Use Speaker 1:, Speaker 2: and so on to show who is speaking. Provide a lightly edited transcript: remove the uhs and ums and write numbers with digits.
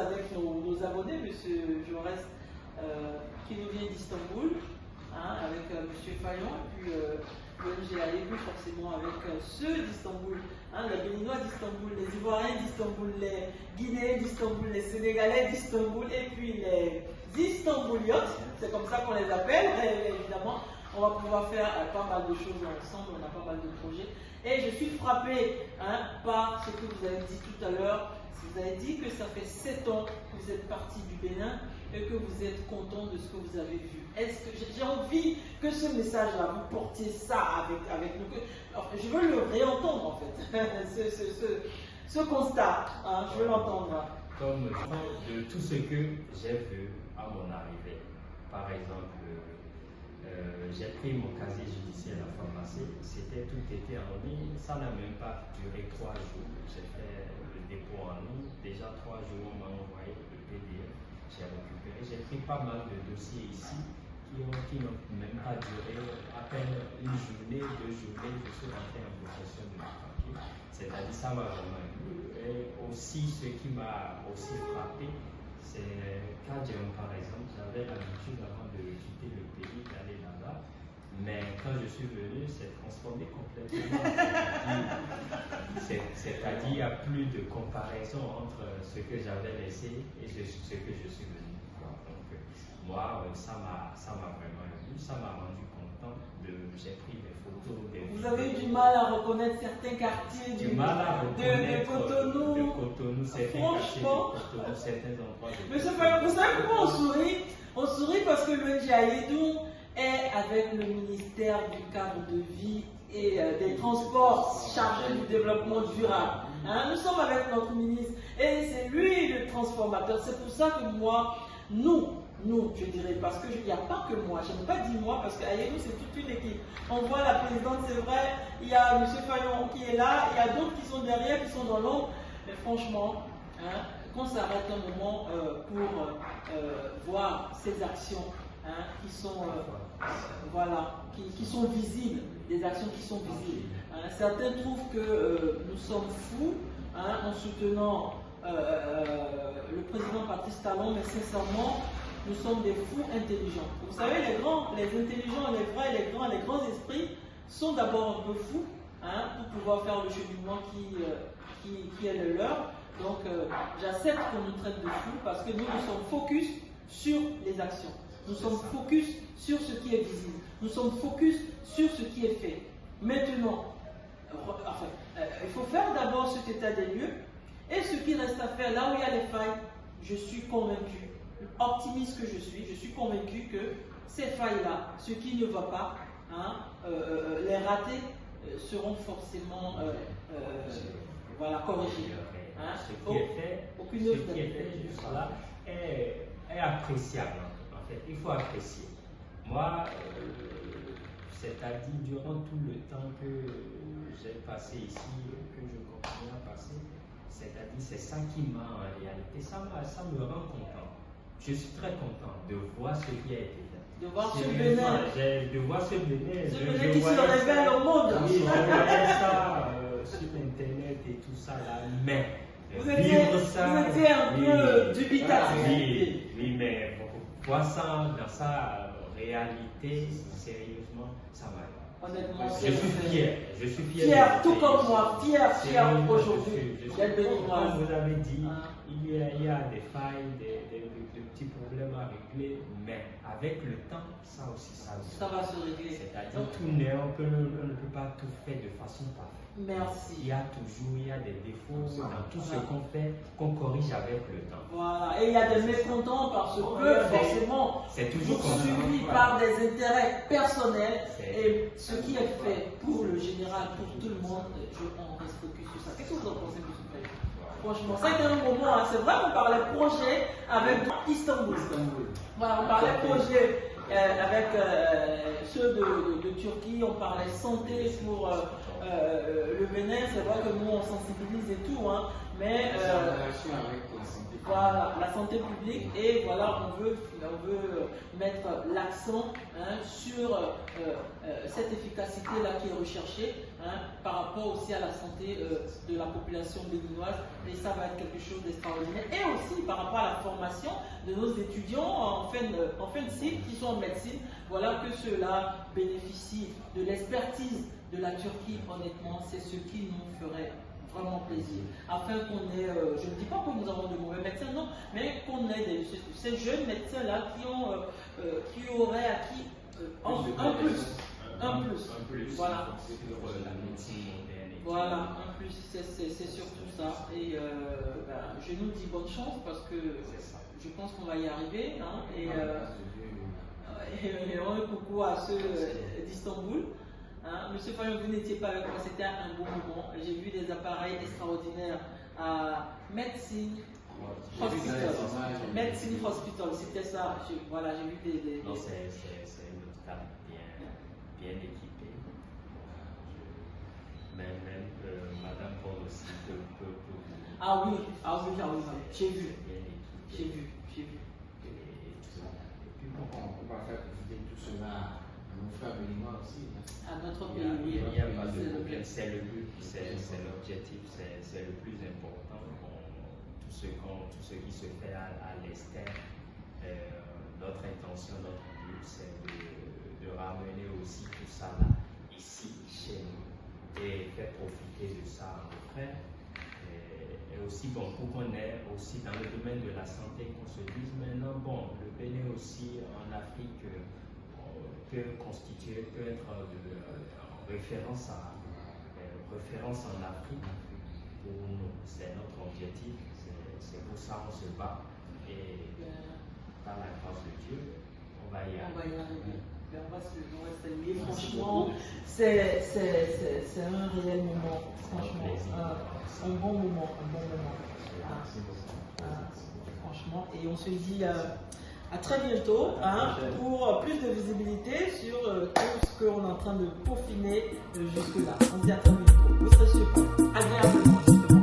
Speaker 1: avec nos abonnés, M. Jaurès, qui nous vient d'Istanbul, hein, avec M. Fayon, et puis j'ai allé plus forcément avec ceux d'Istanbul, hein, les Béninois d'Istanbul, les Ivoiriens d'Istanbul, les Guinéens d'Istanbul, les Sénégalais d'Istanbul, et puis les Istanbuliotes, c'est comme ça qu'on les appelle, et évidemment. On va pouvoir faire pas mal de choses ensemble, on a pas mal de projets. Et je suis frappée, hein, par ce que vous avez dit tout à l'heure. Vous avez dit que ça fait 7 ans que vous êtes parti du Bénin et que vous êtes content de ce que vous avez vu. Est-ce que j'ai envie que ce message-là, vous portiez ça avec nous? Alors, je veux le réentendre en fait, ce constat, hein, je veux l'entendre.
Speaker 2: Comme de tout ce que j'ai vu à mon arrivée, par exemple, j'ai pris mon casier judiciaire à la pharmacie, tout était en ligne, ça n'a même pas duré 3 jours. J'ai fait le dépôt en ligne, déjà 3 jours on m'a envoyé le PDF, j'ai récupéré, j'ai pris pas mal de dossiers ici qui n'ont même pas duré à peine une journée, 2 journées, je suis rentré en possession de mon papier, c'est-à-dire ça m'a vraiment plu. Et aussi ce qui m'a aussi frappé, c'est quand par exemple, j'avais l'habitude avant de quitter le pays d'aller là-bas, mais quand je suis venu, c'est transformé complètement. C'est-à-dire, il n'y a plus de comparaison entre ce que j'avais laissé et ce que je suis venu voir. Donc, moi, ça m'a vraiment ému, ça m'a rendu content. J'ai pris des photos.
Speaker 1: Vous avez eu du mal à reconnaître certains quartiers
Speaker 2: du mal à reconnaître
Speaker 1: de Cotonou.
Speaker 2: De Cotonou,
Speaker 1: Franchement,
Speaker 2: certains endroits.
Speaker 1: Monsieur Fayon, vous savez pourquoi on sourit? On sourit parce que le Djaïdou est avec le ministère du cadre de vie et des transports chargé du développement durable. Hein, nous sommes avec notre ministre et c'est lui le transformateur. C'est pour ça que moi, nous, je dirais, parce qu'il n'y a pas que moi, je n'ai pas dit moi, parce qu'à nous, c'est toute une équipe. On voit la présidente, c'est vrai, il y a M. Fayon qui est là, il y a d'autres qui sont derrière, qui sont dans l'ombre, mais franchement, hein, qu'on s'arrête un moment pour voir ces actions, hein, qui sont, voilà, qui sont visibles, des actions qui sont visibles. Hein. Certains trouvent que nous sommes fous, hein, en soutenant le président Patrice Talon, mais sincèrement, nous sommes des fous intelligents. Vous savez, les intelligents, les vrais, les grands esprits sont d'abord un peu fous, hein, pour pouvoir faire le cheminement qui est le leur. Donc, j'accepte qu'on nous traite de fous parce que nous sommes focus sur les actions. Nous sommes focus sur ce qui est visible. Nous sommes focus sur ce qui est fait. Maintenant, enfin, il faut faire d'abord cet état des lieux et ce qui reste à faire, là où il y a les failles, je suis convaincu, optimiste que je suis convaincu que ces failles-là, ce qui ne va pas, hein, les ratés seront forcément voilà, corrigés. Hein?
Speaker 2: Ce qui est fait jusque-là est appréciable. En fait, il faut apprécier. Moi, c'est-à-dire durant tout le temps que j'ai passé ici, que je continue à passer, c'est-à-dire c'est ça qui m'a en réalité, ça me rend content. Je suis très content de voir ce qui a été fait.
Speaker 1: De voir ce Bénin.
Speaker 2: De voir ce Bénin.
Speaker 1: Ce Bénin qui se révèle au monde.
Speaker 2: Oui, je voyais ça sur Internet et tout ça là, mais
Speaker 1: vous étiez un peu dubitatif.
Speaker 2: Oui, mais voir ça dans sa réalité, sérieusement, ça m'a.
Speaker 1: Honnêtement,
Speaker 2: je suis fier. Je suis fier.
Speaker 1: Fier, tout comme moi, fier aujourd'hui.
Speaker 2: Comme vous avez dit, il y a des failles, des petits problèmes à régler, mais avec le temps, ça aussi, ça
Speaker 1: va se régler.
Speaker 2: C'est-à-dire tout on ne peut pas tout faire de façon parfaite.
Speaker 1: Merci.
Speaker 2: Il y a des défauts dans tout ce qu'on fait, qu'on corrige avec le temps.
Speaker 1: Voilà, et il y a des mécontents parce que forcément,
Speaker 2: c'est toujours
Speaker 1: suivi par des intérêts personnels et ce qui est fait pour le général, pour tout le monde, on reste focus sur ça. Qu'est-ce que vous en pensez, M. Faye? Franchement, ça a été un moment, hein, c'est vrai qu'on parlait projet avec Istanbul. Voilà, on parlait projet avec ceux de Turquie, on parlait santé pour le Bénin, c'est vrai que nous on sensibilise et tout, nous, hein, mais
Speaker 3: C'est en relation avec la santé publique.
Speaker 1: voilà, la santé publique, et voilà, on veut mettre l'accent, hein, sur cette efficacité-là qui est recherchée, hein, par rapport aussi à la santé de la population béninoise, et ça va être quelque chose d'extraordinaire. Et aussi par rapport à la formation de nos étudiants en fin de cycle qui sont en médecine, voilà, que ceux-là bénéficient de l'expertise de la Turquie. Honnêtement, c'est ce qui nous ferait vraiment plaisir, afin qu'on ait, je ne dis pas que nous avons de mauvais médecins, non, mais qu'on ait ces jeunes médecins-là qui auraient acquis un plus, voilà.
Speaker 2: La médecine moderne.
Speaker 1: Voilà, un plus, c'est surtout ça. Et je nous dis bonne chance parce que je pense qu'on va y arriver, hein, et un coucou à ceux d'Istanbul. Hein, Monsieur Fayon, vous n'étiez pas avec moi, c'était un bon moment. J'ai vu des appareils extraordinaires à Medicine Hospital. Medicine Hospital, c'était ça. Voilà, j'ai vu des...
Speaker 2: Non, c'est un hôpital bien équipé. Même Madame Paul aussi peut vous...
Speaker 1: Ah oui, j'ai vu.
Speaker 2: Bien équipé.
Speaker 1: J'ai vu.
Speaker 3: Et puis pourquoi on ne peut pas faire profiter tout cela à nos frères béninois aussi, hein?
Speaker 1: À notre pays,
Speaker 2: Il
Speaker 1: oui.
Speaker 2: n'y a pas de problème, c'est le but, c'est l'objectif, c'est le plus important. Tout ce qui se fait à l'externe, notre intention, notre but, c'est de ramener aussi tout ça là, ici, chez nous, et faire profiter de ça à nos frères. Et aussi, bon, pour qu'on ait aussi dans le domaine de la santé, qu'on se dise maintenant, bon, le Bénin aussi en Afrique peut être référence en Afrique pour nous. C'est notre objectif, c'est pour ça qu'on se bat. Et par la grâce de Dieu, on va y arriver.
Speaker 1: On va se saluer. Franchement, c'est un réel moment. Franchement, un bon moment. Franchement, et on se dit à très bientôt, hein, pour plus de visibilité sur tout ce qu'on est en train de peaufiner jusque-là. On se dit à très bientôt. Vous serez super agréablement, justement.